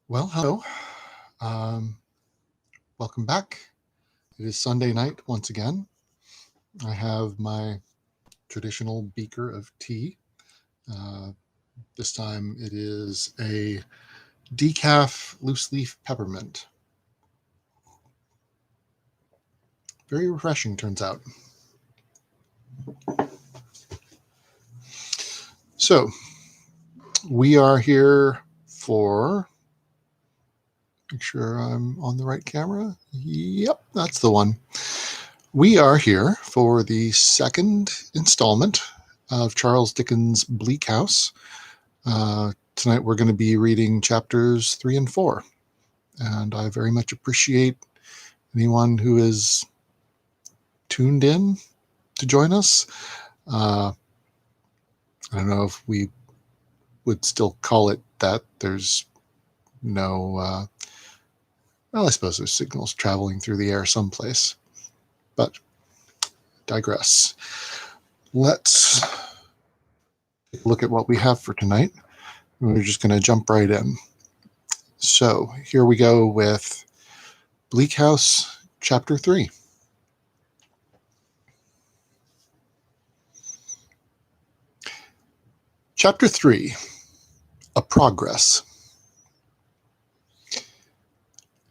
Well, hello. Um, Welcome back. It is Sunday night once again. I have my traditional beaker of tea. Uh, this time it is a decaf loose leaf peppermint. Very refreshing, turns out. So, we are here for. Make sure I'm on the right camera. Yep, that's the one. We are here for the second installment of Charles Dickens' Bleak House. Tonight we're going to be reading chapters 3 and 4, and I very much appreciate anyone who is tuned in to join us. I don't know if we would still call it that. There's no, well, I suppose there's signals traveling through the air someplace, but digress. Let's take a look at what we have for tonight. We're just going to jump right in. So here we go with Bleak House, Chapter 3. Chapter 3, A Progress.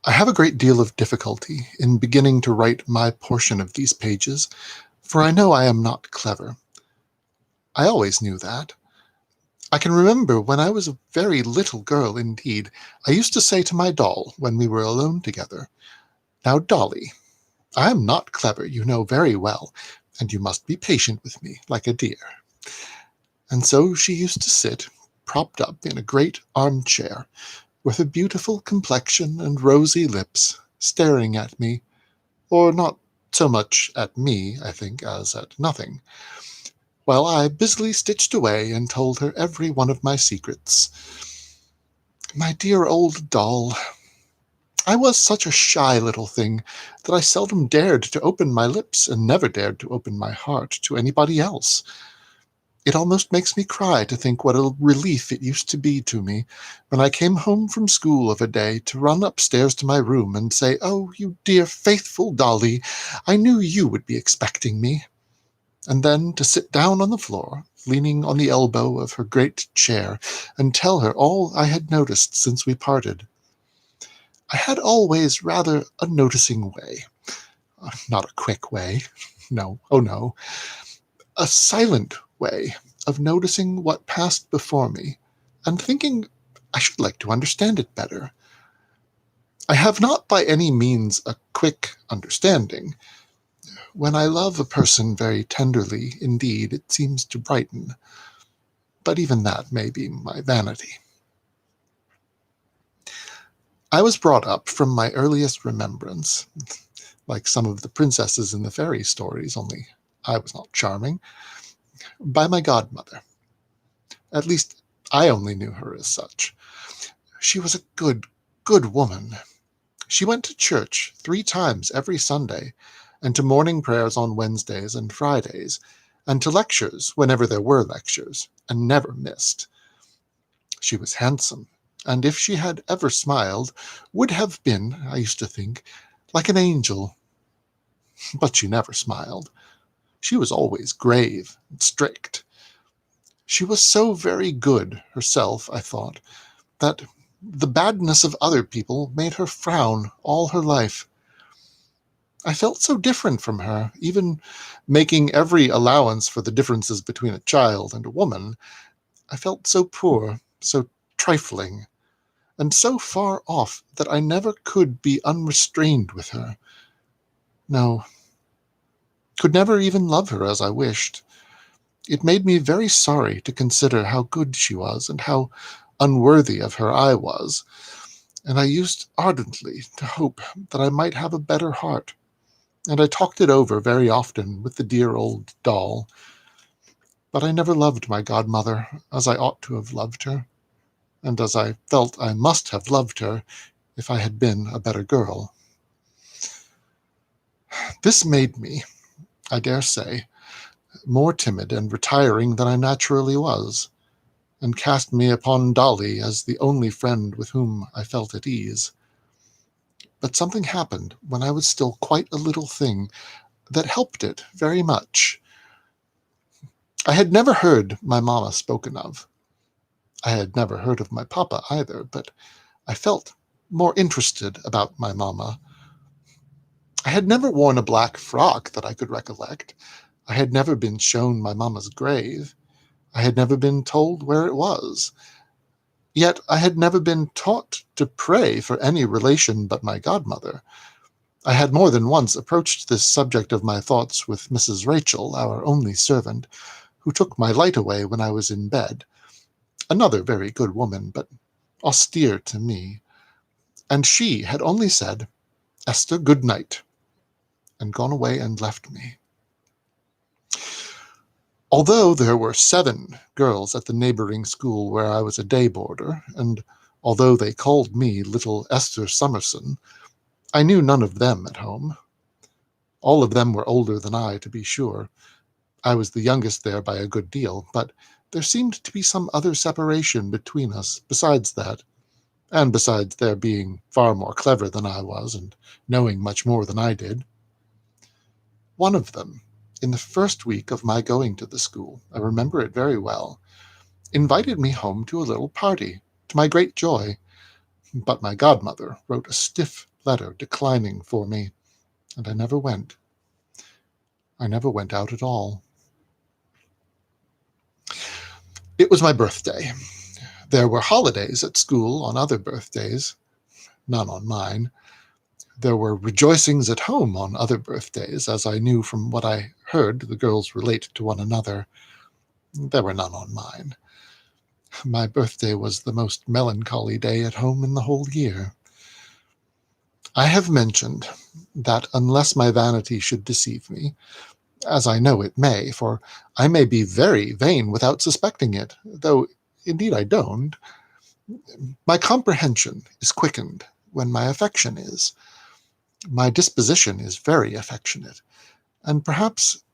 I have a great deal of difficulty in beginning to write my portion of these pages, for I know I am not clever. I always knew that. I can remember when I was a very little girl indeed, I used to say to my doll when we were alone together, "Now, Dolly, I am not clever, you know very well, and you must be patient with me, like a dear." And so she used to sit, propped up in a great armchair, with a beautiful complexion and rosy lips, staring at me, or not so much at me, I think, as at nothing, while I busily stitched away and told her every one of my secrets. My dear old doll! I was such a shy little thing that I seldom dared to open my lips and never dared to open my heart to anybody else. It almost makes me cry to think what a relief it used to be to me when I came home from school of a day to run upstairs to my room and say, "Oh, you dear faithful Dolly, I knew you would be expecting me," and then to sit down on the floor, leaning on the elbow of her great chair, and tell her all I had noticed since we parted. I had always rather a noticing way. Not a quick way. No, oh no. A silent way of noticing what passed before me, and thinking I should like to understand it better. I have not by any means a quick understanding. When I love a person very tenderly, indeed, it seems to brighten. But even that may be my vanity. I was brought up from my earliest remembrance, like some of the princesses in the fairy stories, only I was not charming, by my godmother. At least, I only knew her as such. She was a good, good woman. She went to church 3 times every Sunday, and to morning prayers on Wednesdays and Fridays, and to lectures whenever there were lectures, and never missed. She was handsome, and if she had ever smiled, would have been, I used to think, like an angel. But she never smiled. She was always grave and strict. She was so very good herself, I thought, that the badness of other people made her frown all her life. I felt so different from her, even making every allowance for the differences between a child and a woman. I felt so poor, so trifling, and so far off that I never could be unrestrained with her. No, could never even love her as I wished. It made me very sorry to consider how good she was and how unworthy of her I was, and I used ardently to hope that I might have a better heart, and I talked it over very often with the dear old doll. But I never loved my godmother as I ought to have loved her, and as I felt I must have loved her if I had been a better girl. This made me, I dare say, more timid and retiring than I naturally was. and cast me upon Dolly as the only friend with whom I felt at ease. But something happened when I was still quite a little thing that helped it very much. I had never heard my mamma spoken of. I had never heard of my papa either, but I felt more interested about my mamma. I had never worn a black frock that I could recollect. I had never been shown my mamma's grave. I had never been told where it was. Yet I had never been taught to pray for any relation but my godmother. I had more than once approached this subject of my thoughts with Mrs. Rachel, our only servant, who took my light away when I was in bed, another very good woman, but austere to me, and she had only said, "Esther, good night," and gone away and left me. Although there were 7 girls at the neighboring school where I was a day boarder, and although they called me little Esther Summerson, I knew none of them at home. All of them were older than I, to be sure. I was the youngest there by a good deal, but there seemed to be some other separation between us besides that, and besides their being far more clever than I was and knowing much more than I did. One of them, in the first week of my going to the school, I remember it very well, invited me home to a little party, to my great joy, but my godmother wrote a stiff letter declining for me, and I never went. I never went out at all. It was my birthday. There were holidays at school on other birthdays, none on mine. There were rejoicings at home on other birthdays, as I knew from what I heard the girls relate to one another. There were none on mine. My birthday was the most melancholy day at home in the whole year. I have mentioned that unless my vanity should deceive me, as I know it may, for I may be very vain without suspecting it, though indeed I don't, my comprehension is quickened when my affection is. My disposition is very affectionate, and perhaps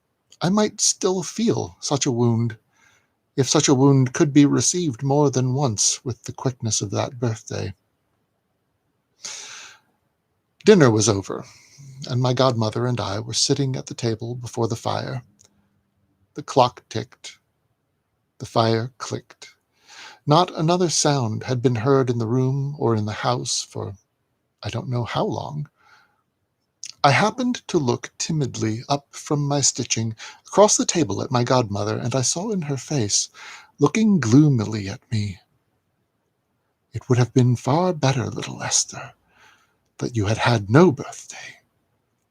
I might still feel such a wound, if such a wound could be received more than once with the quickness of that birthday. Dinner was over, and my godmother and I were sitting at the table before the fire. The clock ticked. The fire clicked. Not another sound had been heard in the room or in the house for I don't know how long. I happened to look timidly up from my stitching across the table at my godmother, and I saw in her face, looking gloomily at me, "It would have been far better, little Esther, that you had had no birthday,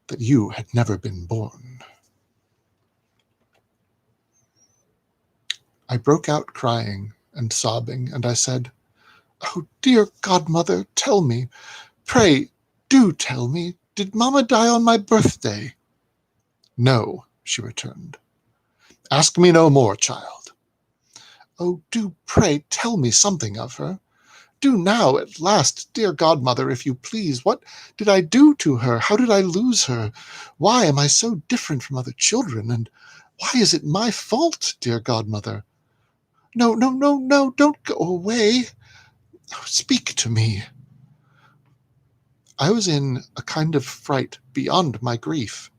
that you had never been born." I broke out crying and sobbing, and I said, "Oh, dear godmother, tell me, pray, do tell me, did mamma die on my birthday?" "No," she returned. "Ask me no more, child." "Oh, do pray tell me something of her. Do now, at last, dear godmother, if you please. What did I do to her? How did I lose her? Why am I so different from other children? And why is it my fault, dear godmother? No, no, no, no, don't go away. Oh, speak to me." I was in a kind of fright beyond my grief,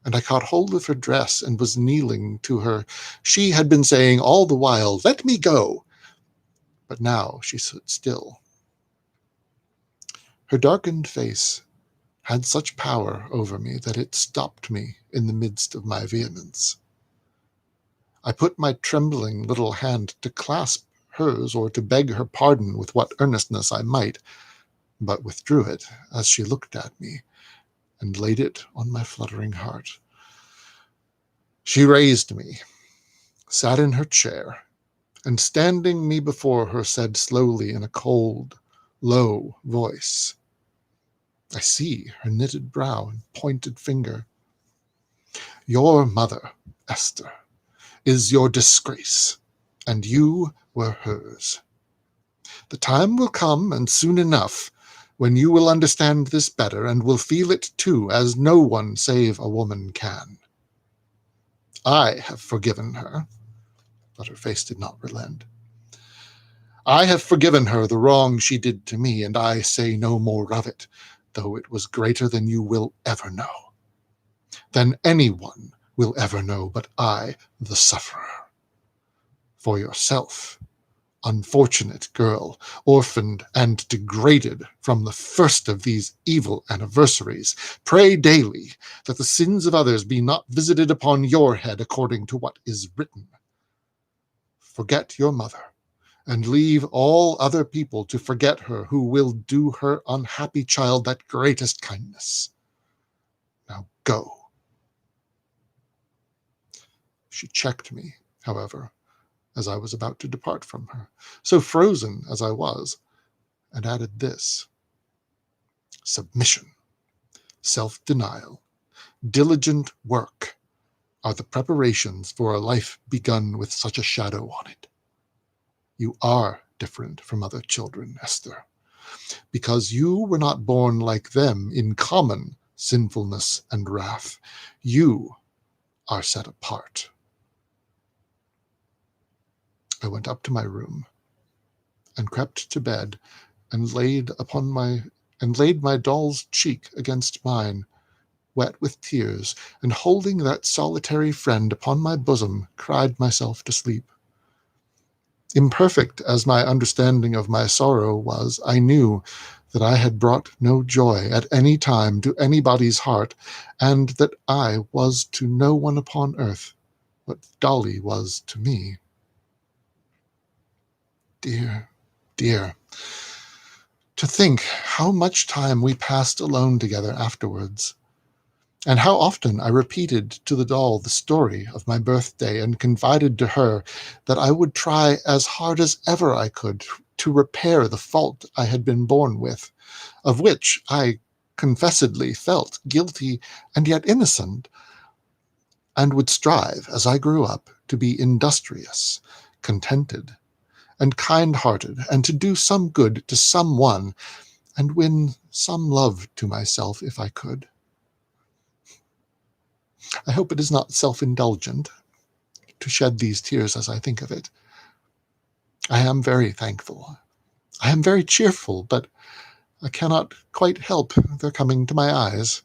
and I caught hold of her dress and was kneeling to her. She had been saying all the while, "Let me go," but now she stood still. Her darkened face had such power over me that it stopped me in the midst of my vehemence. I put my trembling little hand to clasp hers or to beg her pardon with what earnestness I might, but withdrew it as she looked at me, and laid it on my fluttering heart. She raised me, sat in her chair, and standing me before her said slowly in a cold, low voice, I see her knitted brow and pointed finger, "Your mother, Esther, is your disgrace, and you were hers. The time will come, and soon enough, when you will understand this better, and will feel it too, as no one save a woman can. I have forgiven her," but her face did not relent. I have forgiven her the wrong she did to me, and I say no more of it, though it was greater than you will ever know, than anyone will ever know but I, the sufferer. For yourself, unfortunate girl, orphaned and degraded from the first of these evil anniversaries, pray daily that the sins of others be not visited upon your head according to what is written. Forget your mother, and leave all other people to forget her who will do her unhappy child that greatest kindness. Now go. She checked me, however, as I was about to depart from her, so frozen as I was, and added this: submission, self-denial, diligent work are the preparations for a life begun with such a shadow on it. You are different from other children, Esther, because you were not born like them in common sinfulness and wrath. You are set apart. I went up to my room and crept to bed and laid my doll's cheek against mine, wet with tears, and holding that solitary friend upon my bosom, cried myself to sleep. Imperfect as my understanding of my sorrow was, I knew that I had brought no joy at any time to anybody's heart, and that I was to no one upon earth what Dolly was to me. Dear, dear, to think how much time we passed alone together afterwards, and how often I repeated to the doll the story of my birthday and confided to her that I would try as hard as ever I could to repair the fault I had been born with, of which I confessedly felt guilty and yet innocent, and would strive, as I grew up, to be industrious, contented, and kind-hearted, and to do some good to some one, and win some love to myself if I could. I hope it is not self-indulgent to shed these tears as I think of it. I am very thankful. I am very cheerful, but I cannot quite help their coming to my eyes.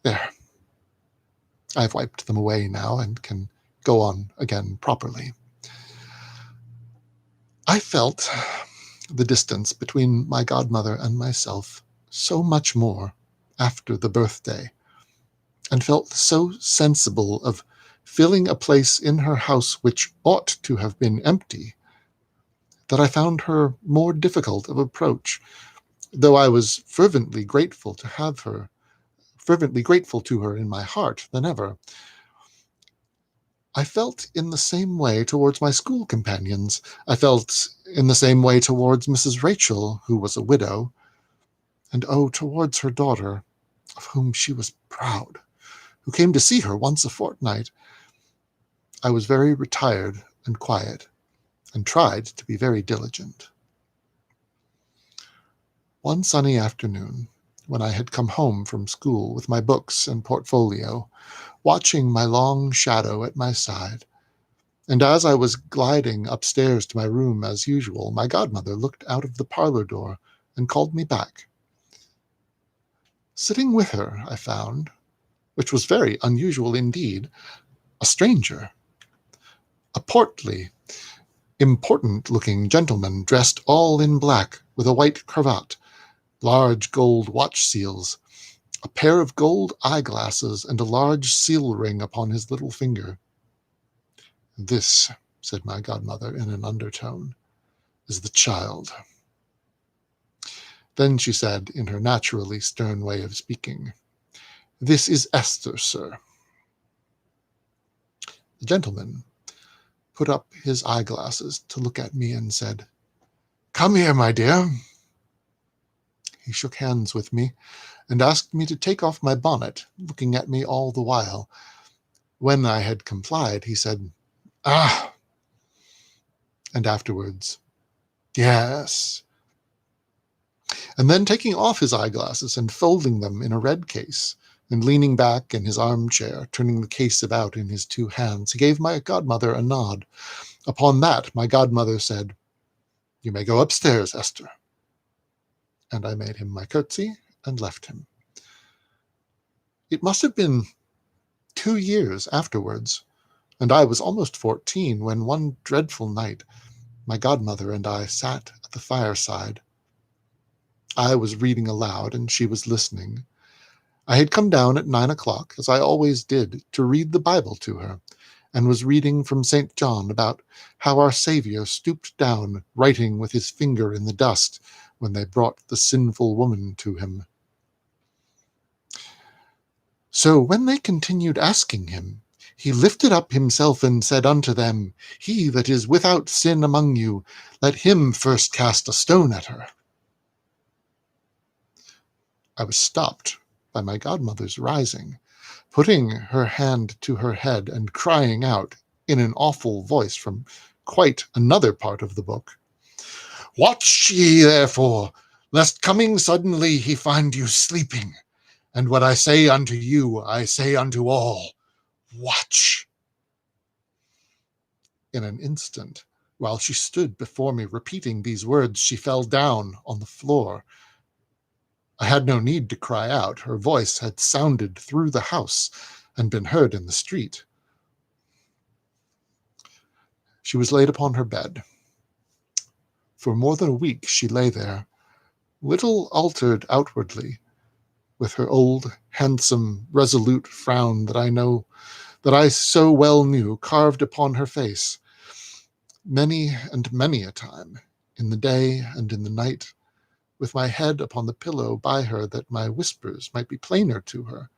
There. I have wiped them away now and can go on again properly. I felt the distance between my godmother and myself so much more after the birthday, and felt so sensible of filling a place in her house which ought to have been empty, that I found her more difficult of approach, though I was fervently grateful to her in my heart than ever. I felt in the same way towards my school companions. I felt in the same way towards Mrs. Rachel, who was a widow, and towards her daughter, of whom she was proud, who came to see her once a fortnight. I was very retired and quiet, and tried to be very diligent. One sunny afternoon, when I had come home from school with my books and portfolio, watching my long shadow at my side, and as I was gliding upstairs to my room as usual, my godmother looked out of the parlor door and called me back. Sitting with her, I found, which was very unusual indeed, a stranger, a portly, important-looking gentleman dressed all in black, with a white cravat, large gold watch seals, a pair of gold eyeglasses, and a large seal ring upon his little finger. "This," said my godmother in an undertone, "is the child." Then she said, in her naturally stern way of speaking, "This is Esther, sir." The gentleman put up his eyeglasses to look at me and said, "Come here, my dear." He shook hands with me and asked me to take off my bonnet, looking at me all the while. When I had complied, he said, "Ah!" and afterwards, "Yes." And then taking off his eyeglasses and folding them in a red case, and leaning back in his armchair, turning the case about in his two hands, he gave my godmother a nod, Upon that, my godmother said, "You may go upstairs, Esther." And I made him my curtsy and left him. It must have been 2 years afterwards, and I was almost 14, when one dreadful night my godmother and I sat at the fireside. I was reading aloud, and she was listening. I had come down at 9 o'clock, as I always did, to read the Bible to her, and was reading from St. John about how our Saviour stooped down, writing with his finger in the dust, when they brought the sinful woman to him. So when they continued asking him, he lifted up himself and said unto them, He that is without sin among you, let him first cast a stone at her. I was stopped by my godmother's rising, putting her hand to her head and crying out in an awful voice from quite another part of the book, Watch ye therefore, lest coming suddenly he find you sleeping. And what I say unto you, I say unto all, Watch. In an instant, while she stood before me repeating these words, she fell down on the floor. I had no need to cry out. Her voice had sounded through the house and been heard in the street. She was laid upon her bed. For more than a week she lay there, little altered outwardly, with her old, handsome, resolute frown that I so well knew carved upon her face. Many and many a time, in the day and in the night, with my head upon the pillow by her that my whispers might be plainer to her,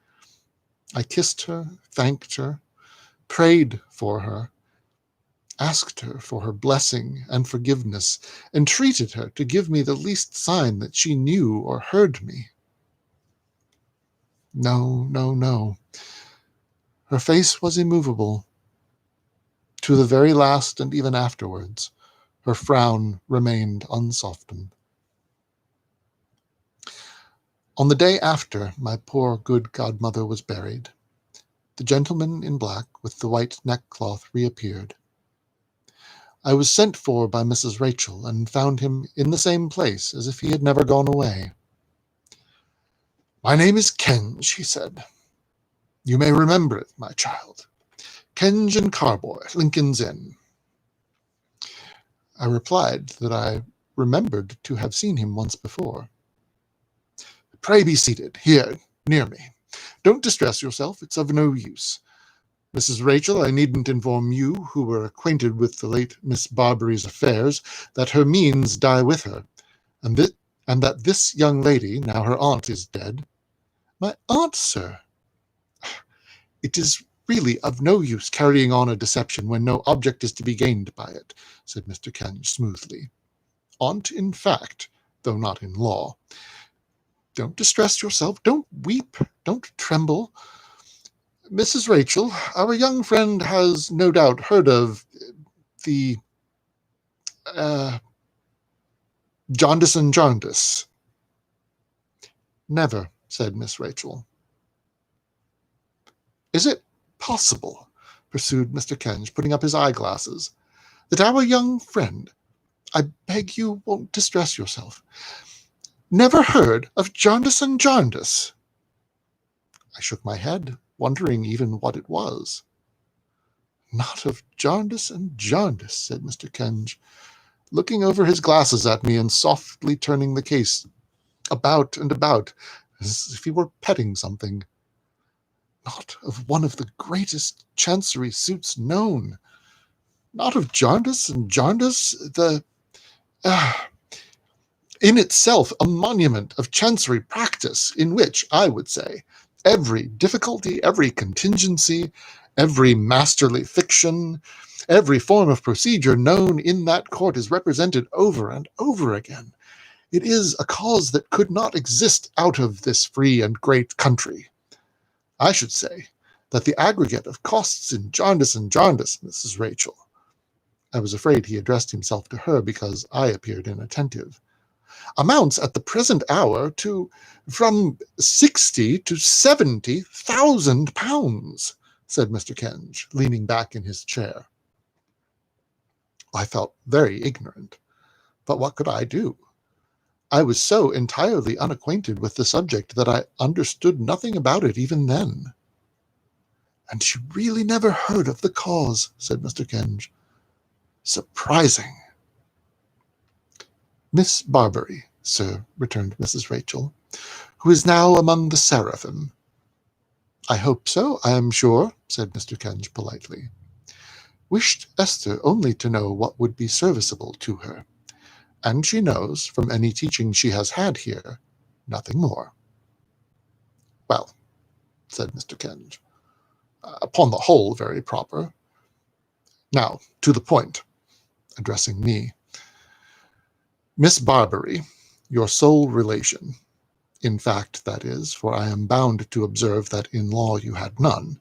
I kissed her, thanked her, prayed for her, asked her for her blessing and forgiveness, entreated her to give me the least sign that she knew or heard me. No, no, no. Her face was immovable. To the very last, and even afterwards, her frown remained unsoftened. On the day after my poor good godmother was buried, the gentleman in black with the white neckcloth reappeared. I was sent for by Mrs. Rachel, and found him in the same place as if he had never gone away. "My name is Kenge," he said. "You may remember it, my child. Kenge and Carboy, Lincoln's Inn." I replied that I remembered to have seen him once before. "Pray be seated, here, near me. Don't distress yourself, it's of no use. Mrs. Rachel, I needn't inform you, who were acquainted with the late Miss Barbary's affairs, that her means die with her, and that this young lady, now her aunt is dead—" "My aunt, sir?" "It is really of no use carrying on a deception when no object is to be gained by it," said Mr. Kenge smoothly. "Aunt in fact, though not in law. Don't distress yourself, don't weep, don't tremble. Mrs. Rachel, our young friend has no doubt heard of the jaundice and jaundice." "Never," said Miss Rachel. "Is it possible," pursued Mr. Kenge, putting up his eyeglasses, "that our young friend— I beg you won't distress yourself— never heard of jaundice and jaundice?" I shook my head, wondering even what it was. "Not of jaundice and jaundice," said Mr. Kenge, looking over his glasses at me and softly turning the case about and about, as if he were petting something. "Not of one of the greatest chancery suits known. Not of jaundice and jaundice, in itself a monument of chancery practice, in which, I would say, every difficulty, every contingency, every masterly fiction, every form of procedure known in that court is represented over and over again. It is a cause that could not exist out of this free and great country. I should say that the aggregate of costs in jaundice and jaundice, Mrs. Rachel," I was afraid he addressed himself to her because I appeared inattentive, "amounts at the present hour to from 60 to 70,000 pounds, said Mr. Kenge, leaning back in his chair. I felt very ignorant. But what could I do? I was so entirely unacquainted with the subject that I understood nothing about it even then. And she really never heard of the cause, said Mr. Kenge. Surprising. Miss Barbary, sir, returned Mrs. Rachel, who is now among the seraphim. I hope so, I am sure, said Mr. Kenge politely. Wished Esther only to know what would be serviceable to her, and she knows, from any teaching she has had here, nothing more. Well, said Mr. Kenge, upon the whole very proper. Now, to the point, addressing me. Miss Barbary, your sole relation, in fact, that is, for I am bound to observe that in law you had none,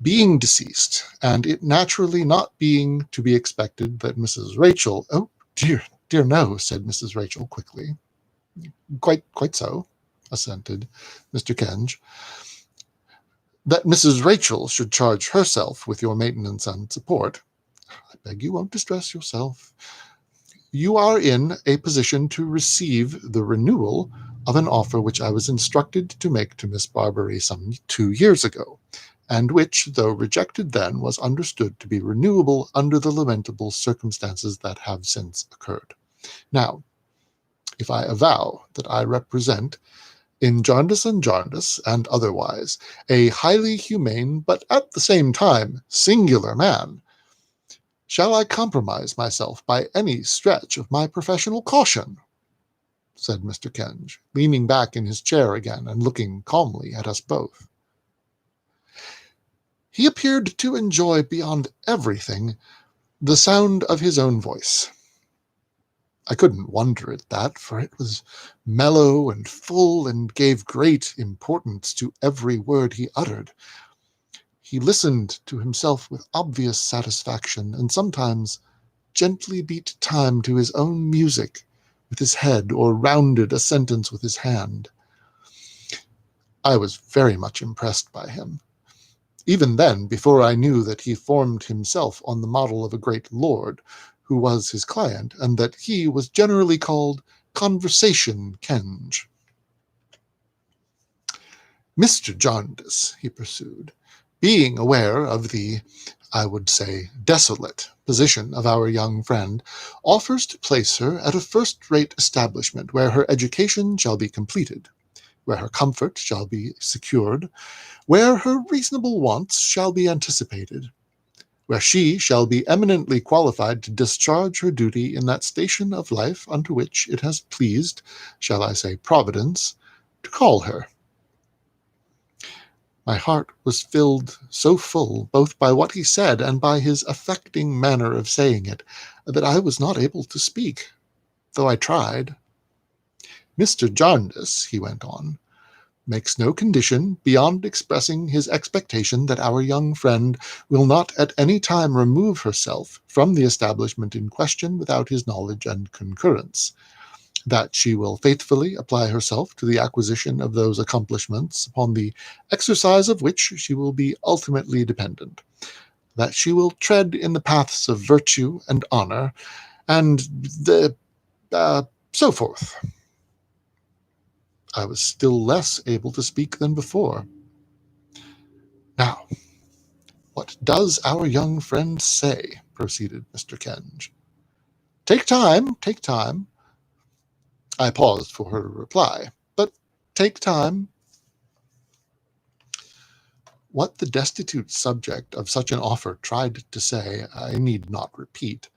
being deceased, and it naturally not being to be expected that Mrs. Rachel— Oh, dear no, said Mrs. Rachel quickly. Quite so, assented Mr. Kenge. That Mrs. Rachel should charge herself with your maintenance and support. I beg you won't distress yourself. You are in a position to receive the renewal of an offer which I was instructed to make to Miss Barbary some 2 years ago, and which, though rejected then, was understood to be renewable under the lamentable circumstances that have since occurred. Now, if I avow that I represent, in Jarndyce and otherwise, a highly humane, but at the same time singular man, shall I compromise myself by any stretch of my professional caution? Said Mr. Kenge, leaning back in his chair again and looking calmly at us both. He appeared to enjoy beyond everything the sound of his own voice. I couldn't wonder at that, for it was mellow and full and gave great importance to every word he uttered. He listened to himself with obvious satisfaction, and sometimes gently beat time to his own music with his head, or rounded a sentence with his hand. I was very much impressed by him. Even then, before I knew that he formed himself on the model of a great lord, who was his client, and that he was generally called Conversation Kenge. Mr. Jarndyce, he pursued, being aware of the, I would say, desolate position of our young friend, offers to place her at a first-rate establishment where her education shall be completed, where her comfort shall be secured, where her reasonable wants shall be anticipated, where she shall be eminently qualified to discharge her duty in that station of life unto which it has pleased, shall I say Providence, to call her. My heart was filled so full, both by what he said and by his affecting manner of saying it, that I was not able to speak, though I tried. Mr. Jarndyce, he went on, makes no condition beyond expressing his expectation that our young friend will not at any time remove herself from the establishment in question without his knowledge and concurrence, that she will faithfully apply herself to the acquisition of those accomplishments upon the exercise of which she will be ultimately dependent, that she will tread in the paths of virtue and honor, and so forth. I was still less able to speak than before. Now, what does our young friend say? Proceeded Mr. Kenge. Take time. I paused for her to reply, but take time. What the destitute subject of such an offer tried to say, I need not repeat.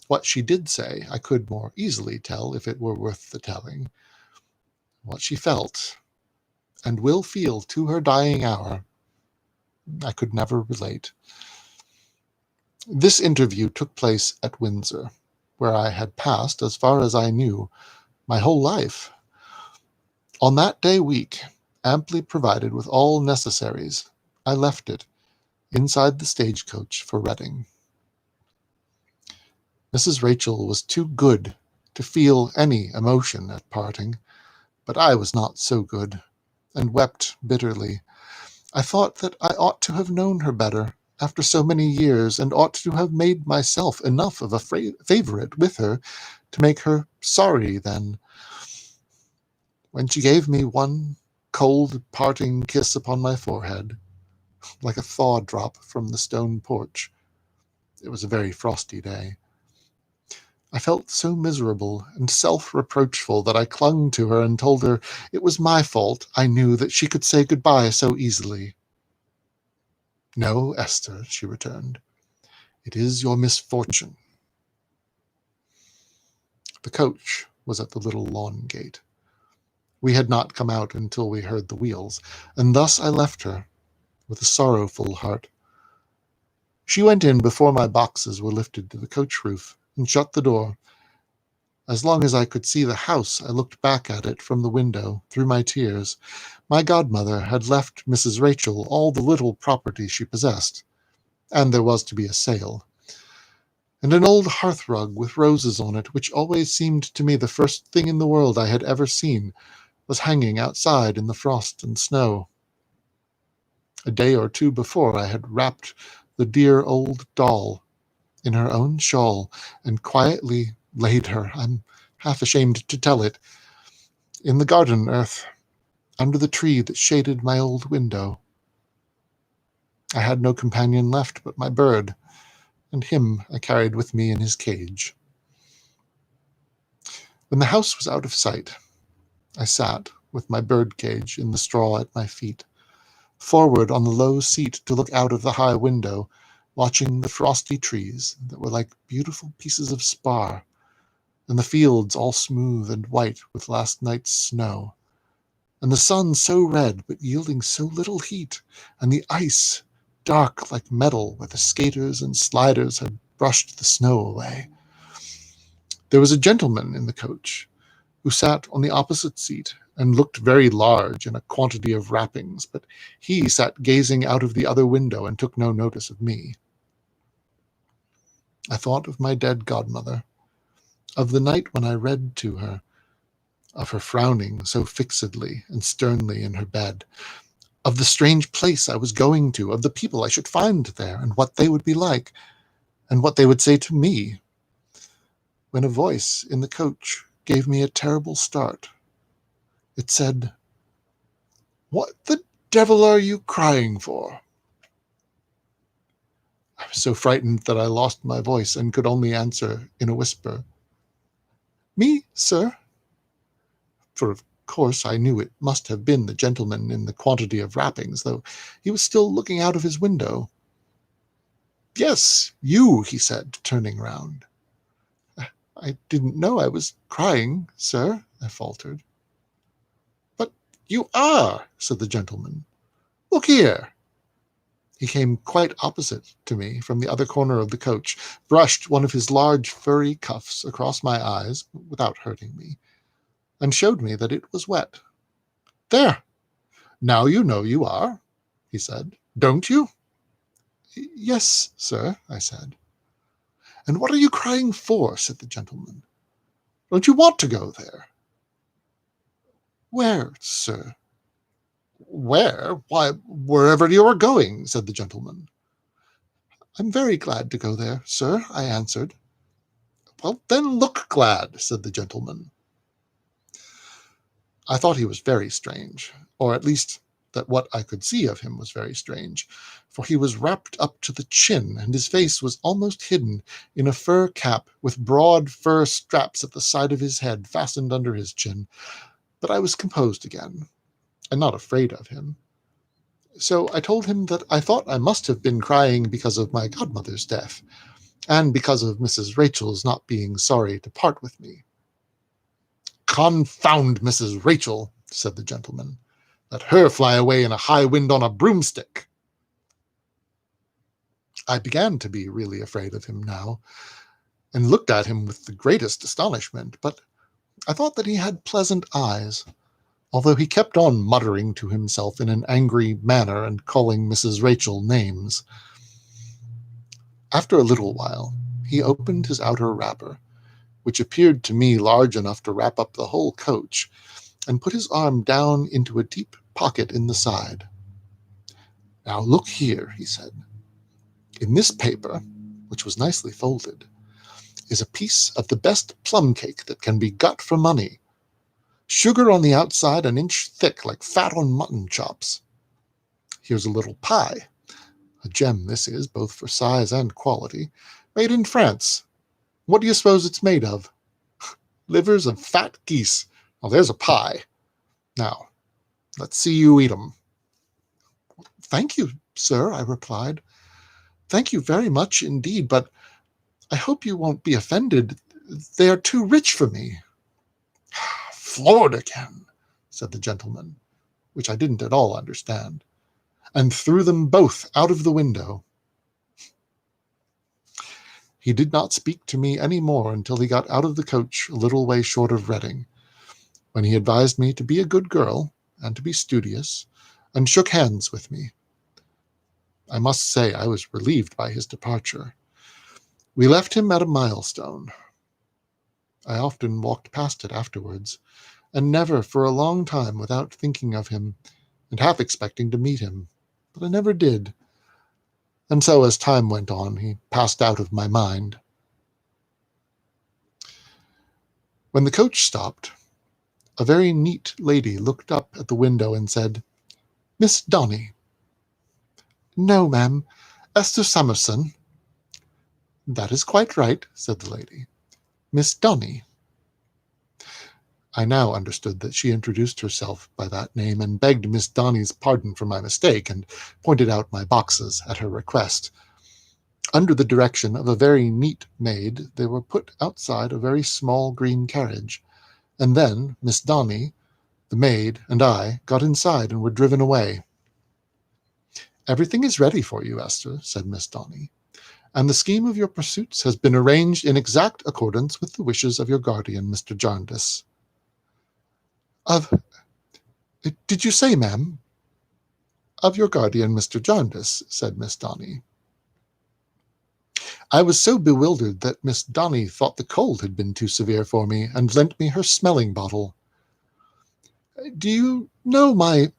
What she did say, I could more easily tell if it were worth the telling. What she felt, and will feel to her dying hour, I could never relate. This interview took place at Windsor, where I had passed, as far as I knew, my whole life. On that day week, amply provided with all necessaries, I left it, inside the stagecoach for Reading. Mrs. Rachel was too good to feel any emotion at parting, but I was not so good, and wept bitterly. I thought that I ought to have known her better, after so many years, and ought to have made myself enough of a favorite with her to make her sorry then. When she gave me one cold parting kiss upon my forehead, like a thaw drop from the stone porch, it was a very frosty day, I felt so miserable and self-reproachful that I clung to her and told her it was my fault I knew that she could say goodbye so easily. "No, Esther," she returned. "It is your misfortune." The coach was at the little lawn gate. We had not come out until we heard the wheels, and thus I left her, with a sorrowful heart. She went in before my boxes were lifted to the coach roof, and shut the door. As long as I could see the house, I looked back at it from the window, through my tears. My godmother had left Mrs. Rachel all the little property she possessed, and there was to be a sale. And an old hearth-rug with roses on it, which always seemed to me the first thing in the world I had ever seen, was hanging outside in the frost and snow. A day or two before I had wrapped the dear old doll in her own shawl and quietly laid her, I'm half ashamed to tell it, in the garden earth, under the tree that shaded my old window. I had no companion left but my bird, and him I carried with me in his cage. When the house was out of sight, I sat, with my bird cage in the straw at my feet, forward on the low seat to look out of the high window, watching the frosty trees that were like beautiful pieces of spar, and the fields all smooth and white with last night's snow, and the sun so red but yielding so little heat, and the ice dark like metal where the skaters and sliders had brushed the snow away. There was a gentleman in the coach, who sat on the opposite seat and looked very large in a quantity of wrappings, but he sat gazing out of the other window and took no notice of me. I thought of my dead godmother, of the night when I read to her, of her frowning so fixedly and sternly in her bed, of the strange place I was going to, of the people I should find there, and what they would be like, and what they would say to me, when a voice in the coach gave me a terrible start. It said, "What the devil are you crying for?" I was so frightened that I lost my voice and could only answer in a whisper, "Me, sir?" For of course I knew it must have been the gentleman in the quantity of wrappings, though he was still looking out of his window. "Yes, you," he said, turning round. "I didn't know I was crying, sir," I faltered. "But you are," said the gentleman. "Look here." He came quite opposite to me from the other corner of the coach, brushed one of his large furry cuffs across my eyes without hurting me, and showed me that it was wet. "There! Now you know you are," he said. "Don't you?" "Yes, sir," I said. "And what are you crying for?" said the gentleman. "Don't you want to go there?" "Where, sir?" "Where? Why, wherever you are going," said the gentleman. "I'm very glad to go there, sir," I answered. "Well, then look glad," said the gentleman. I thought he was very strange, or at least that what I could see of him was very strange, for he was wrapped up to the chin, and his face was almost hidden in a fur cap with broad fur straps at the side of his head fastened under his chin. But I was composed again, and not afraid of him. So I told him that I thought I must have been crying because of my godmother's death, and because of Mrs. Rachel's not being sorry to part with me. "Confound Mrs. Rachel," said the gentleman. "Let her fly away in a high wind on a broomstick." I began to be really afraid of him now, and looked at him with the greatest astonishment, but I thought that he had pleasant eyes, although he kept on muttering to himself in an angry manner and calling Mrs. Rachel names. After a little while, he opened his outer wrapper, which appeared to me large enough to wrap up the whole coach, and put his arm down into a deep pocket in the side. "Now look here," he said. In this paper, which was nicely folded, is a piece of the best plum cake that can be got for money. Sugar on the outside, an inch thick like fat on mutton chops. Here's a little pie. A gem this is, both for size and quality. Made in France. What do you suppose it's made of? Livers of fat geese. Well, there's a pie. Now, let's see you eat 'em. Thank you, sir, I replied. Thank you very much indeed, but I hope you won't be offended. They are too rich for me. Floored again, said the gentleman, which I didn't at all understand, and threw them both out of the window. He did not speak to me any more until he got out of the coach a little way short of Reading, when he advised me to be a good girl and to be studious, and shook hands with me. I must say I was relieved by his departure. We left him at a milestone. I often walked past it afterwards, and never for a long time without thinking of him and half expecting to meet him, but I never did. And so as time went on, he passed out of my mind. When the coach stopped, a very neat lady looked up at the window and said, "Miss Donny." "No, ma'am, Esther Summerson." "That is quite right," said the lady. "Miss Donny." I now understood that she introduced herself by that name and begged Miss Donny's pardon for my mistake and pointed out my boxes at her request. Under the direction of a very neat maid, they were put outside a very small green carriage, and then Miss Donny, the maid, and I got inside and were driven away. "Everything is ready for you, Esther," said Miss Donny, "and the scheme of your pursuits has been arranged in exact accordance with the wishes of your guardian, Mr. Jarndyce." Did you say, ma'am?" "Of your guardian, Mr. Jarndyce," said Miss Donny. I was so bewildered that Miss Donny thought the cold had been too severe for me, and lent me her smelling bottle. "Do you know my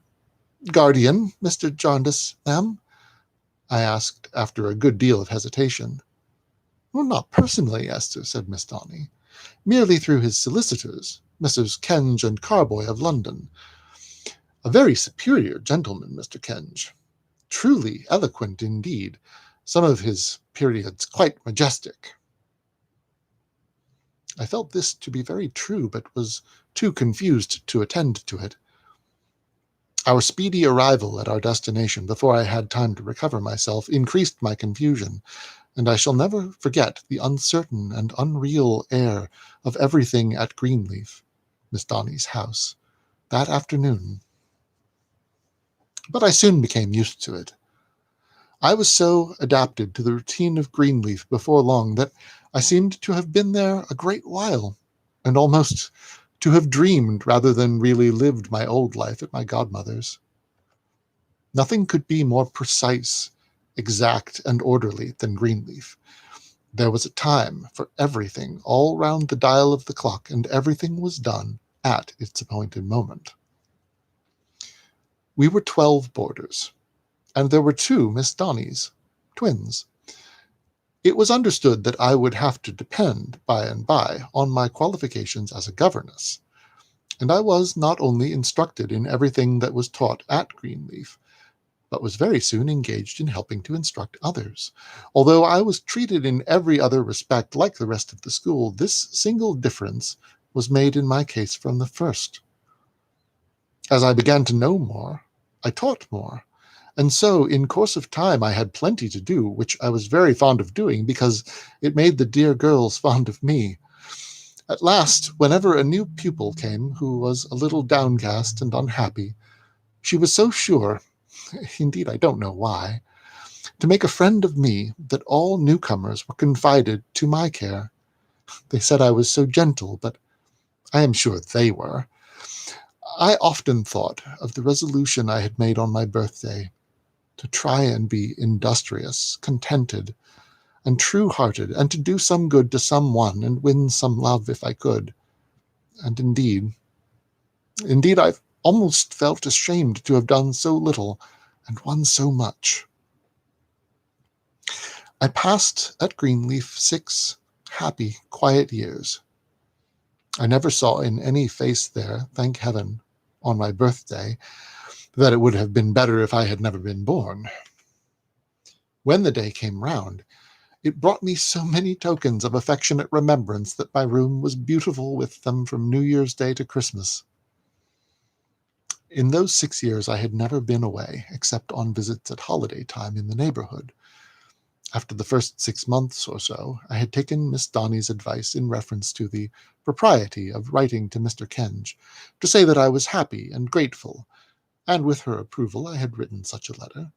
guardian, Mr. Jarndyce, ma'am?" I asked after a good deal of hesitation. "Well, not personally, Esther," said Miss Donny. "Merely through his solicitors, Messrs. Kenge and Carboy of London. A very superior gentleman, Mr. Kenge. Truly eloquent indeed, some of his periods quite majestic." I felt this to be very true, but was too confused to attend to it. Our speedy arrival at our destination, before I had time to recover myself, increased my confusion, and I shall never forget the uncertain and unreal air of everything at Greenleaf, Miss Donny's house, that afternoon. But I soon became used to it. I was so adapted to the routine of Greenleaf before long that I seemed to have been there a great while, and almost to have dreamed rather than really lived my old life at my godmother's. Nothing could be more precise, exact, and orderly than Greenleaf. There was a time for everything all round the dial of the clock, and everything was done at its appointed moment. We were 12 boarders, and there were 2 Miss Donnys, twins. It was understood that I would have to depend, by and by, on my qualifications as a governess, and I was not only instructed in everything that was taught at Greenleaf, but was very soon engaged in helping to instruct others. Although I was treated in every other respect like the rest of the school, this single difference was made in my case from the first. As I began to know more, I taught more, and so in course of time I had plenty to do, which I was very fond of doing because it made the dear girls fond of me. At last, whenever a new pupil came who was a little downcast and unhappy, she was so sure, indeed I don't know why, to make a friend of me that all newcomers were confided to my care. They said I was so gentle, but I am sure they were. I often thought of the resolution I had made on my birthday, to try and be industrious, contented, and true-hearted, and to do some good to some one, and win some love if I could. And indeed, I've almost felt ashamed to have done so little, and won so much. I passed at Greenleaf 6 happy, quiet years. I never saw in any face there, thank heaven, on my birthday, that it would have been better if I had never been born. When the day came round, it brought me so many tokens of affectionate remembrance that my room was beautiful with them from New Year's Day to Christmas. In those 6 years I had never been away, except on visits at holiday time in the neighborhood. After the first 6 months or so, I had taken Miss Donny's advice in reference to the propriety of writing to Mr. Kenge, to say that I was happy and grateful, and with her approval I had written such a letter.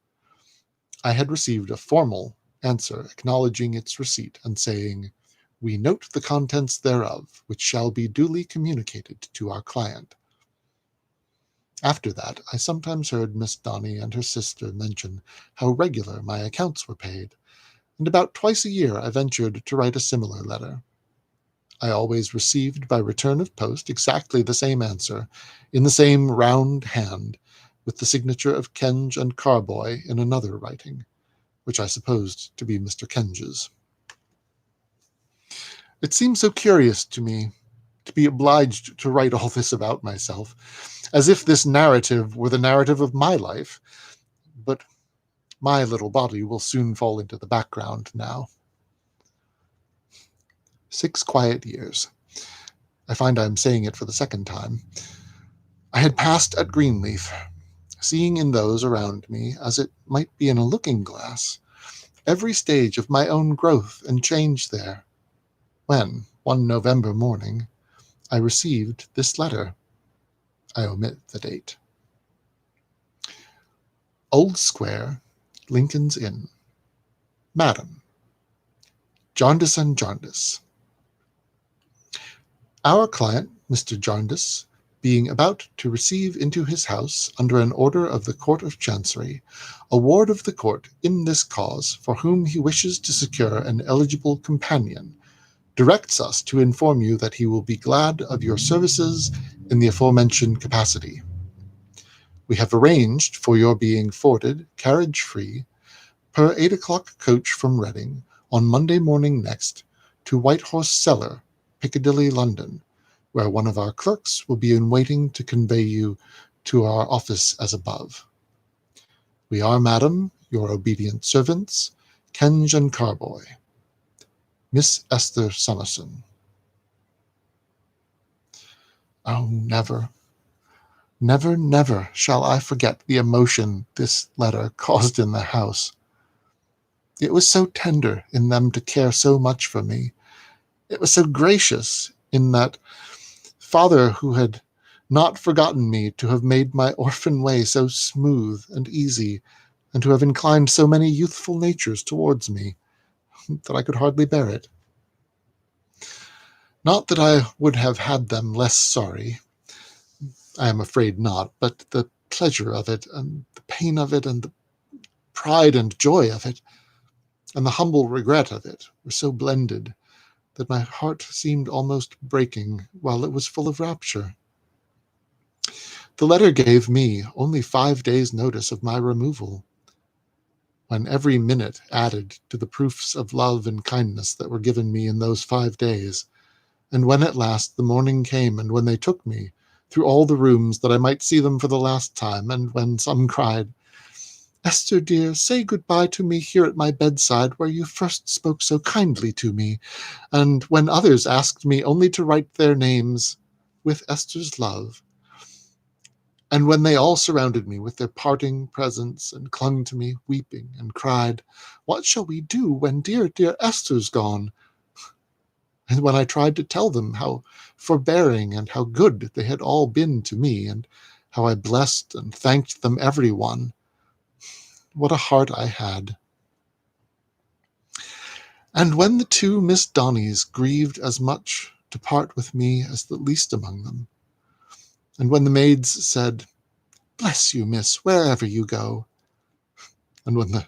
I had received a formal answer acknowledging its receipt and saying, "We note the contents thereof, which shall be duly communicated to our client." After that, I sometimes heard Miss Donny and her sister mention how regular my accounts were paid, and about twice a year I ventured to write a similar letter. I always received by return of post exactly the same answer, in the same round hand, with the signature of Kenge and Carboy in another writing, which I supposed to be Mr. Kenge's. It seemed so curious to me to be obliged to write all this about myself, as if this narrative were the narrative of my life, but my little body will soon fall into the background now. 6 quiet years. I find I am saying it for the second time. I had passed at Greenleaf, seeing in those around me, as it might be in a looking-glass, every stage of my own growth and change there, when, one November morning, I received this letter. I omit the date. Old Square, Lincoln's Inn. Madam, Jarndyce and Jarndyce. Our client, Mr. Jarndyce, being about to receive into his house, under an order of the Court of Chancery, a ward of the court in this cause, for whom he wishes to secure an eligible companion, directs us to inform you that he will be glad of your services in the aforementioned capacity. We have arranged for your being forwarded, carriage-free, per 8 o'clock coach from Reading, on Monday morning next, to Whitehorse Cellar, Piccadilly, London, where one of our clerks will be in waiting to convey you to our office as above. We are, madam, your obedient servants, Kenge and Carboy. Miss Esther Summerson. Oh, never, never, never shall I forget the emotion this letter caused in the house. It was so tender in them to care so much for me. It was so gracious in that father who had not forgotten me to have made my orphan way so smooth and easy, and to have inclined so many youthful natures towards me, that I could hardly bear it. Not that I would have had them less sorry, I am afraid not, but the pleasure of it, and the pain of it, and the pride and joy of it, and the humble regret of it, were so blended, that my heart seemed almost breaking while it was full of rapture. The letter gave me only 5 days' notice of my removal, when every minute added to the proofs of love and kindness that were given me in those 5 days, and when at last the morning came, and when they took me through all the rooms that I might see them for the last time, and when some cried, "Esther, dear, say good-bye to me here at my bedside, where you first spoke so kindly to me," and when others asked me only to write their names, "With Esther's love," and when they all surrounded me with their parting presents, and clung to me, weeping, and cried, "What shall we do when dear, dear Esther's gone?" And when I tried to tell them how forbearing and how good they had all been to me, and how I blessed and thanked them every one, what a heart I had. And when the 2 Miss Donnys grieved as much to part with me as the least among them, and when the maids said, "Bless you, miss, wherever you go," and when the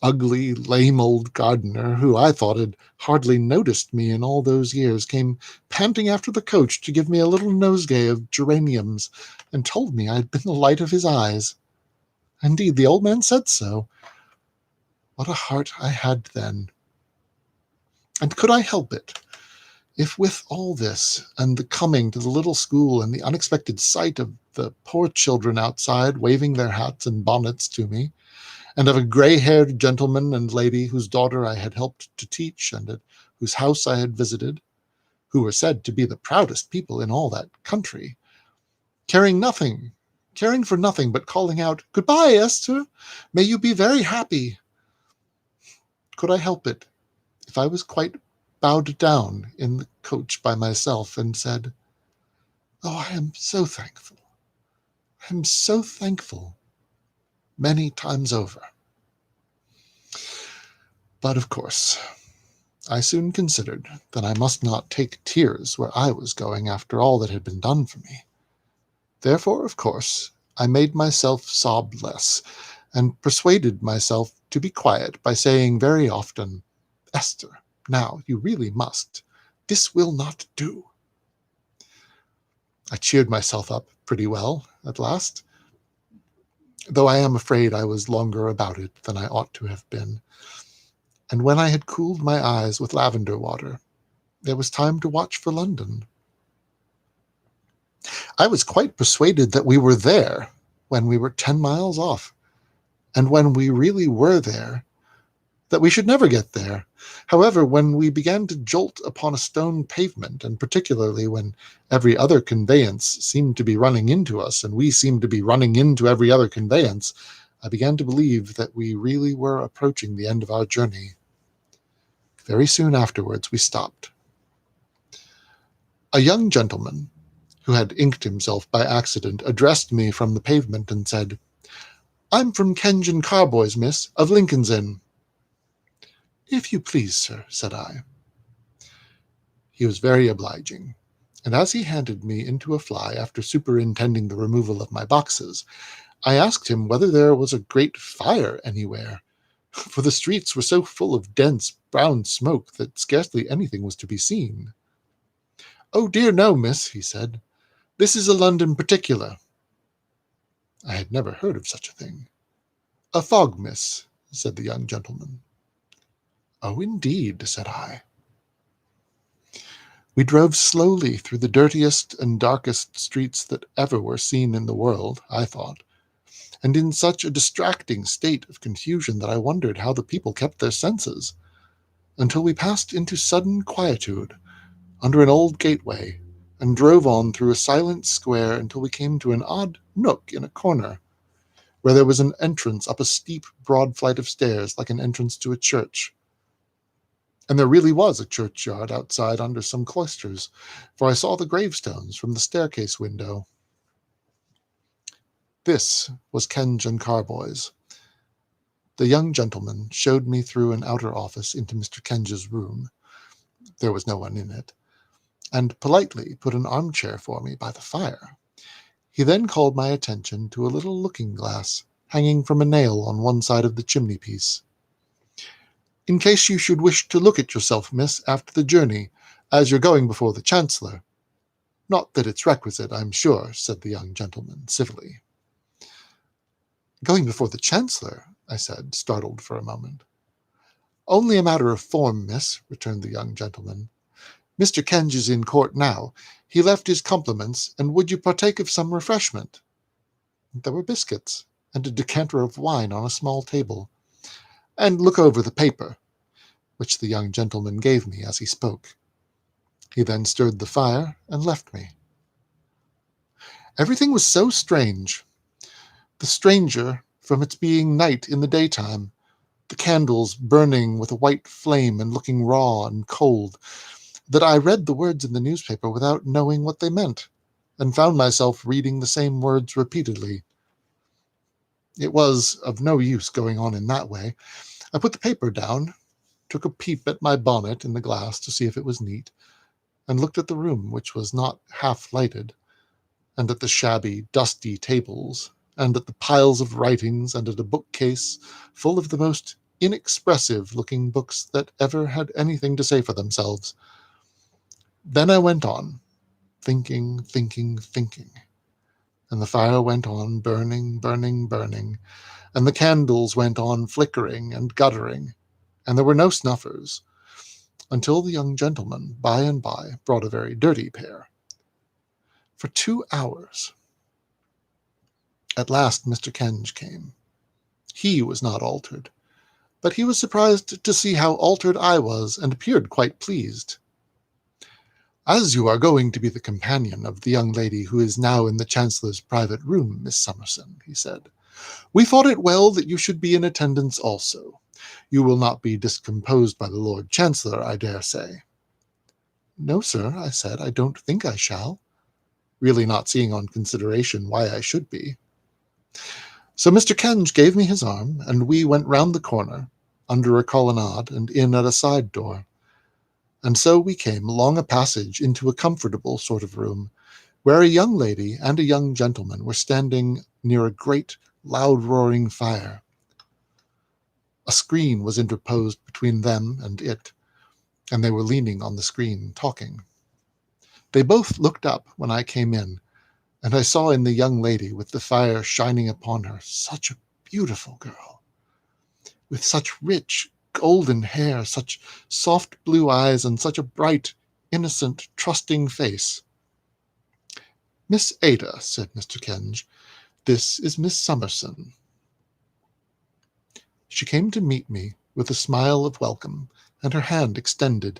ugly, lame old gardener, who I thought had hardly noticed me in all those years, came panting after the coach to give me a little nosegay of geraniums, and told me I had been the light of his eyes. Indeed, the old man said so. What a heart I had then! And could I help it? If with all this, and the coming to the little school, and the unexpected sight of the poor children outside waving their hats and bonnets to me, and of a grey-haired gentleman and lady whose daughter I had helped to teach, and at whose house I had visited, who were said to be the proudest people in all that country, caring for nothing but calling out, "Goodbye, Esther! May you be very happy!" Could I help it if I was quite bowed down in the coach by myself and said, "Oh, I am so thankful, I am so thankful," many times over? But of course, I soon considered that I must not take tears where I was going after all that had been done for me. Therefore, of course, I made myself sob less, and persuaded myself to be quiet by saying very often, "Esther, now you really must. This will not do." I cheered myself up pretty well at last, though I am afraid I was longer about it than I ought to have been. And when I had cooled my eyes with lavender water, there was time to watch for London. I was quite persuaded that we were there when we were 10 miles off, and when we really were there, that we should never get there. However, when we began to jolt upon a stone pavement, and particularly when every other conveyance seemed to be running into us, and we seemed to be running into every other conveyance, I began to believe that we really were approaching the end of our journey. Very soon afterwards we stopped. A young gentleman, who had inked himself by accident, addressed me from the pavement and said, "I'm from Kenge and Carboy's, miss, of Lincoln's Inn." "If you please, sir," said I. He was very obliging, and as he handed me into a fly after superintending the removal of my boxes, I asked him whether there was a great fire anywhere, for the streets were so full of dense brown smoke that scarcely anything was to be seen. "Oh dear no, miss," he said. "This is a London particular." I had never heard of such a thing. "A fog, miss," said the young gentleman. "Oh, indeed," said I. We drove slowly through the dirtiest and darkest streets that ever were seen in the world, I thought, and in such a distracting state of confusion that I wondered how the people kept their senses, until we passed into sudden quietude under an old gateway, and drove on through a silent square until we came to an odd nook in a corner, where there was an entrance up a steep, broad flight of stairs like an entrance to a church. And there really was a churchyard outside under some cloisters, for I saw the gravestones from the staircase window. This was Kenge and Carboy's. The young gentleman showed me through an outer office into Mr. Kenge's room. There was no one in it, and politely put an armchair for me by the fire. He then called my attention to a little looking-glass hanging from a nail on one side of the chimney-piece. "In case you should wish to look at yourself, miss, after the journey, as you're going before the Chancellor. Not that it's requisite, I'm sure," said the young gentleman civilly. "Going before the Chancellor?" I said, startled for a moment. "Only a matter of form, miss," returned the young gentleman. "Mr. Kenge is in court now. He left his compliments, and would you partake of some refreshment?" There were biscuits and a decanter of wine on a small table. "And look over the paper," which the young gentleman gave me as he spoke. He then stirred the fire and left me. Everything was so strange, the stranger from its being night in the daytime, the candles burning with a white flame and looking raw and cold, that I read the words in the newspaper without knowing what they meant, and found myself reading the same words repeatedly. It was of no use going on in that way. I put the paper down, took a peep at my bonnet in the glass to see if it was neat, and looked at the room, which was not half lighted, and at the shabby, dusty tables, and at the piles of writings, and at a bookcase full of the most inexpressive-looking books that ever had anything to say for themselves. Then I went on, thinking, and the fire went on burning, and the candles went on flickering and guttering, and there were no snuffers, until the young gentleman by and by brought a very dirty pair. For 2 hours. At last Mr. Kenge came. He was not altered, but he was surprised to see how altered I was, and appeared quite pleased. "As you are going to be the companion of the young lady who is now in the Chancellor's private room, Miss Summerson," he said, "we thought it well that you should be in attendance also. You will not be discomposed by the Lord Chancellor, I dare say." "No, sir," I said, "I don't think I shall," really not seeing on consideration why I should be. So Mr. Kenge gave me his arm, and we went round the corner, under a colonnade, and in at a side door. And so we came along a passage into a comfortable sort of room, where a young lady and a young gentleman were standing near a great, loud-roaring fire. A screen was interposed between them and it, and they were leaning on the screen, talking. They both looked up when I came in, and I saw in the young lady, with the fire shining upon her, such a beautiful girl, with such rich, golden hair, such soft blue eyes, and such a bright, innocent, trusting face. "Miss Ada," said Mr. Kenge, "this is Miss Summerson." She came to meet me with a smile of welcome, and her hand extended,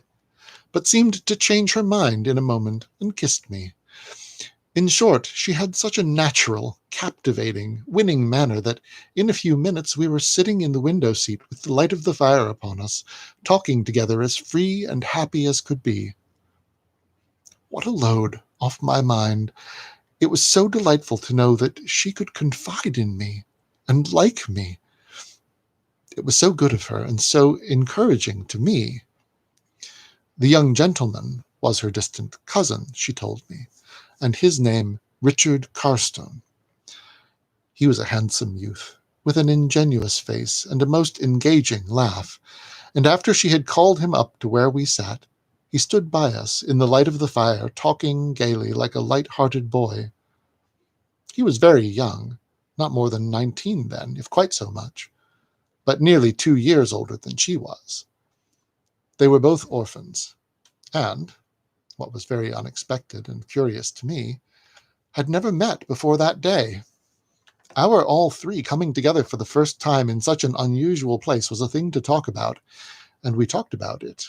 but seemed to change her mind in a moment, and kissed me. In short, she had such a natural, captivating, winning manner that in a few minutes we were sitting in the window-seat with the light of the fire upon us, talking together as free and happy as could be. What a load off my mind! It was so delightful to know that she could confide in me and like me. It was so good of her, and so encouraging to me. The young gentleman was her distant cousin, she told me, and his name Richard Carstone. He was a handsome youth, with an ingenuous face and a most engaging laugh, and after she had called him up to where we sat, he stood by us in the light of the fire, talking gaily like a light-hearted boy. He was very young, not more than 19 then, if quite so much, but nearly 2 years older than she was. They were both orphans, and, what was very unexpected and curious to me, had never met before that day. Our all three coming together for the first time in such an unusual place was a thing to talk about, and we talked about it.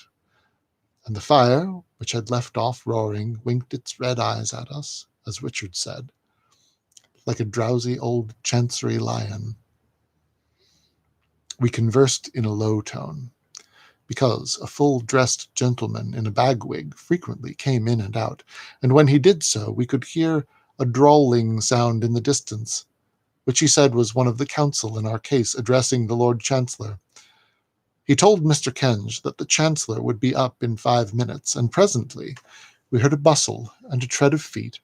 And the fire, which had left off roaring, winked its red eyes at us, as Richard said, like a drowsy old chancery lion. We conversed in a low tone, because a full-dressed gentleman in a bag-wig frequently came in and out, and when he did so we could hear a drawling sound in the distance, which he said was one of the counsel in our case addressing the Lord Chancellor. He told Mr. Kenge that the Chancellor would be up in 5 minutes, and presently we heard a bustle and a tread of feet,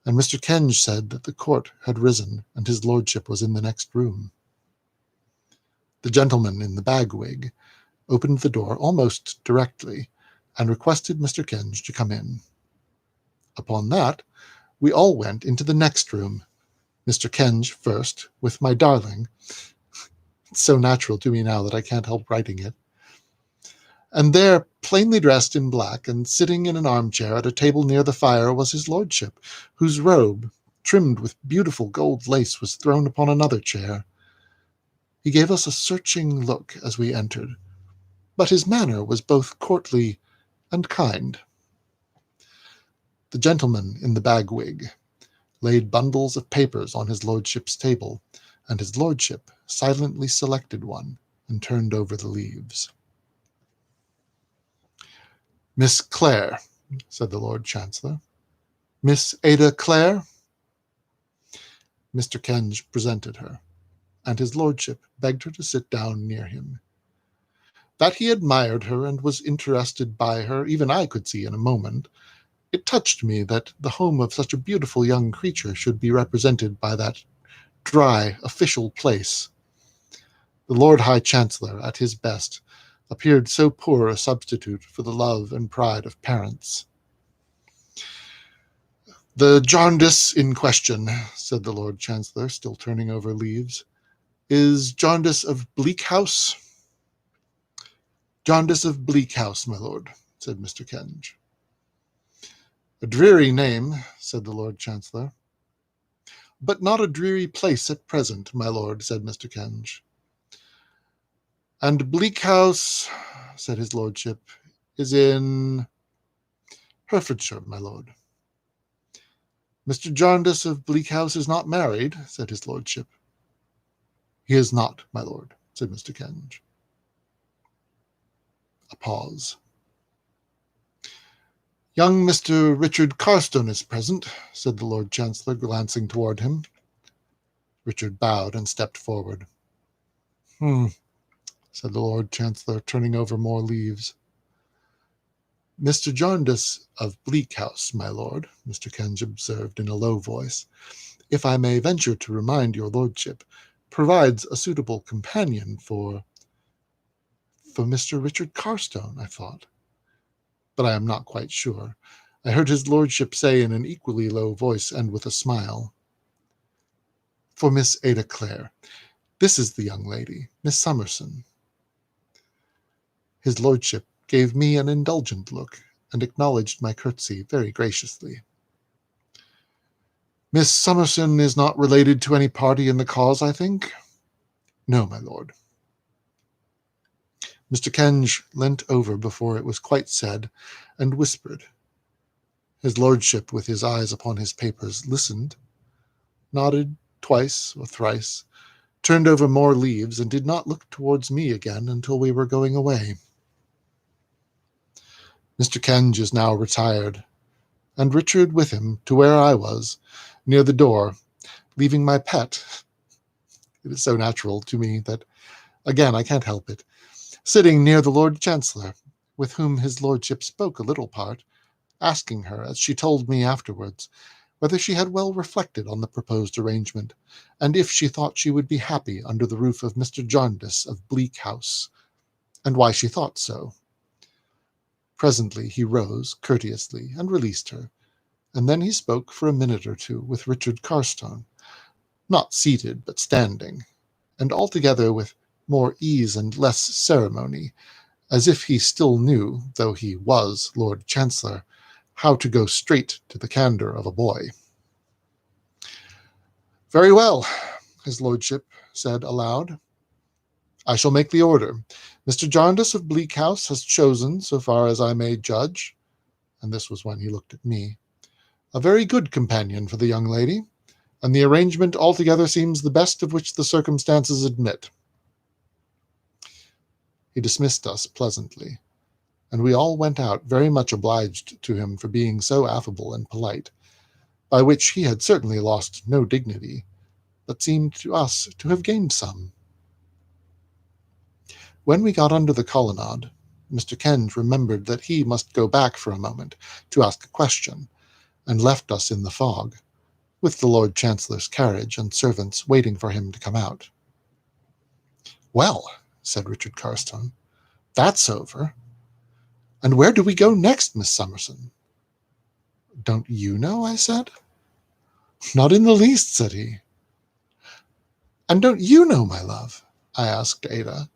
and Mr. Kenge said that the court had risen, and his lordship was in the next room. The gentleman in the bag-wig opened the door almost directly, and requested Mr. Kenge to come in. Upon that, we all went into the next room, Mr. Kenge first, with my darling. It's so natural to me now that I can't help writing it. And there, plainly dressed in black, and sitting in an armchair at a table near the fire, was his lordship, whose robe, trimmed with beautiful gold lace, was thrown upon another chair. He gave us a searching look as we entered, but his manner was both courtly and kind. The gentleman in the bag-wig laid bundles of papers on his lordship's table, and his lordship silently selected one and turned over the leaves. "Miss Clare," said the Lord Chancellor. "Miss Ada Clare?" Mr. Kenge presented her, and his lordship begged her to sit down near him. That he admired her and was interested by her, even I could see in a moment. It touched me that the home of such a beautiful young creature should be represented by that dry, official place. The Lord High Chancellor, at his best, appeared so poor a substitute for the love and pride of parents. "The jaundice in question," said the Lord Chancellor, still turning over leaves, Is Jarndyce of Bleak House? Jarndyce of Bleak House, my lord, said Mr. Kenge. A dreary name, said the Lord Chancellor. But not a dreary place at present, my lord, said Mr. Kenge. And Bleak House, said his lordship, is in Herefordshire, my lord. Mr. Jarndyce of Bleak House is not married, said his lordship. He is not, my lord, said Mr. Kenge. A pause. Young Mr. Richard Carstone is present, said the Lord Chancellor, glancing toward him. Richard bowed and stepped forward. Said the Lord Chancellor, turning over more leaves. Mr. Jarndyce of Bleak House, my lord, Mr. Kenge observed in a low voice, if I may venture to remind your lordship, provides a suitable companion for Mr. Richard Carstone, I thought. But I am not quite sure. I heard his lordship say in an equally low voice and with a smile, for Miss Ada Clare. This is the young lady, Miss Summerson. His lordship gave me an indulgent look and acknowledged my curtsy very graciously. Miss Summerson is not related to any party in the cause, I think? No, my lord. Mr. Kenge leant over before it was quite said, and whispered. His lordship, with his eyes upon his papers, listened, nodded twice or thrice, turned over more leaves, and did not look towards me again until we were going away. Mr. Kenge is now retired, and Richard with him to where I was, near the door, leaving my pet. It is so natural to me that, again, I can't help it, sitting near the Lord Chancellor, with whom his lordship spoke a little part, asking her, as she told me afterwards, whether she had well reflected on the proposed arrangement, and if she thought she would be happy under the roof of Mr. Jarndyce of Bleak House, and why she thought so. Presently he rose courteously and released her, and then he spoke for a minute or two with Richard Carstone, not seated but standing, and altogether with more ease and less ceremony, as if he still knew, though he was Lord Chancellor, how to go straight to the candour of a boy. Very well, his lordship said aloud. I shall make the order. Mr. Jarndyce of Bleak House has chosen, so far as I may judge, and this was when he looked at me, a very good companion for the young lady, and the arrangement altogether seems the best of which the circumstances admit. He dismissed us pleasantly, and we all went out very much obliged to him for being so affable and polite, by which he had certainly lost no dignity, but seemed to us to have gained some. When we got under the colonnade, Mr. Kenge remembered that he must go back for a moment to ask a question, and left us in the fog, with the Lord Chancellor's carriage and servants waiting for him to come out. Well, said Richard Carstone, that's over. And where do we go next, Miss Summerson? Don't you know? I said. Not in the least, said he. And don't you know, my love? I asked Ada.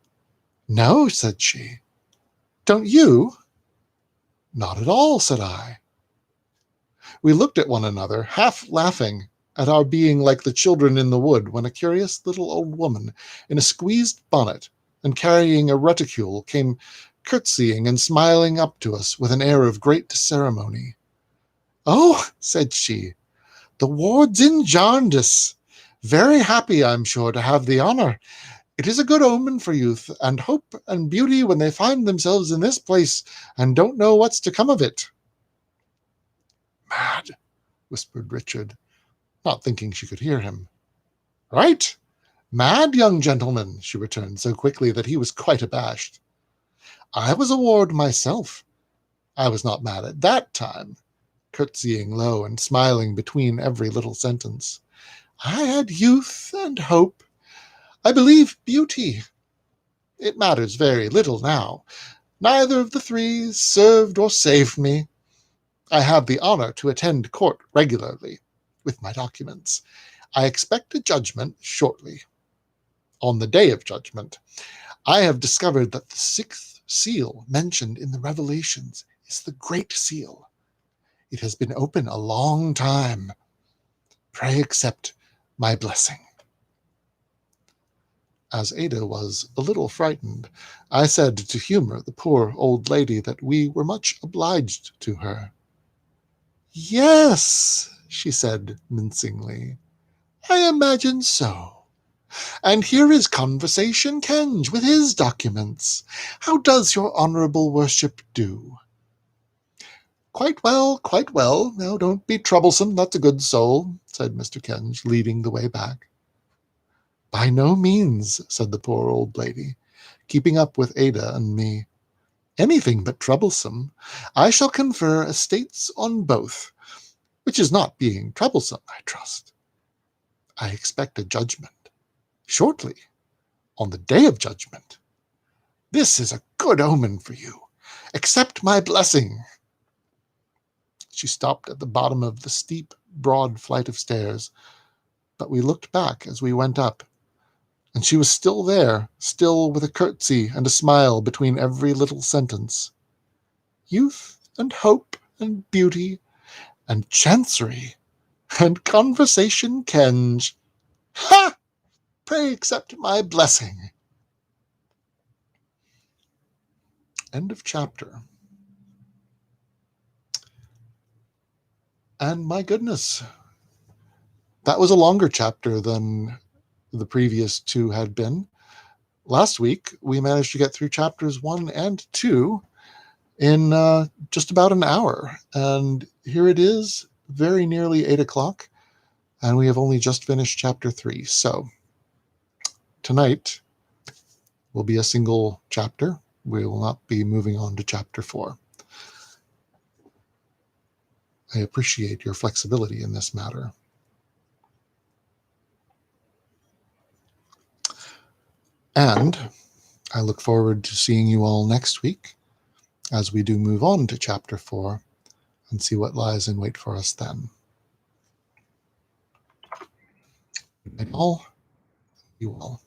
No, said she. Don't you? Not at all, said I. We looked at one another, half laughing at our being like the children in the wood when a curious little old woman in a squeezed bonnet and carrying a reticule came curtsying and smiling up to us with an air of great ceremony. Oh, said she, the ward's in Jarndyce. Very happy, I'm sure, to have the honour. It is a good omen for youth and hope and beauty when they find themselves in this place and don't know what's to come of it. Mad, whispered Richard, not thinking she could hear him. Right? Mad, young gentleman, she returned so quickly that he was quite abashed. I was a ward myself. I was not mad at that time, curtsying low and smiling between every little sentence. I had youth and hope. I believe beauty. It matters very little now. Neither of the three served or saved me. I have the honour to attend court regularly, with my documents. I expect a judgment shortly. On the day of judgment, I have discovered that the sixth seal mentioned in the Revelations is the Great Seal. It has been open a long time. Pray accept my blessing. As Ada was a little frightened, I said to humor the poor old lady that we were much obliged to her. Yes, she said mincingly, I imagine so. And here is Conversation Kenge with his documents. How does your honourable worship do? Quite well, quite well. Now don't be troublesome, that's a good soul, said Mr. Kenge, leading the way back. By no means, said the poor old lady, keeping up with Ada and me. Anything but troublesome. I shall confer estates on both, which is not being troublesome, I trust. I expect a judgment. Shortly, on the day of judgment. This is a good omen for you. Accept my blessing. She stopped at the bottom of the steep, broad flight of stairs, but we looked back as we went up, and she was still there, still with a curtsy and a smile between every little sentence. Youth and hope and beauty and chancery and Conversation Kenge. Ha! Pray accept my blessing. End of chapter. And my goodness, that was a longer chapter than the previous two had been. Last week, we managed to get through chapters 1 and 2 in just about an hour. And here it is, very nearly 8 o'clock, and we have only just finished chapter 3. So tonight will be a single chapter. We will not be moving on to chapter 4. I appreciate your flexibility in this matter. And I look forward to seeing you all next week as we do move on to chapter 4 and see what lies in wait for us then. Good night all. You all.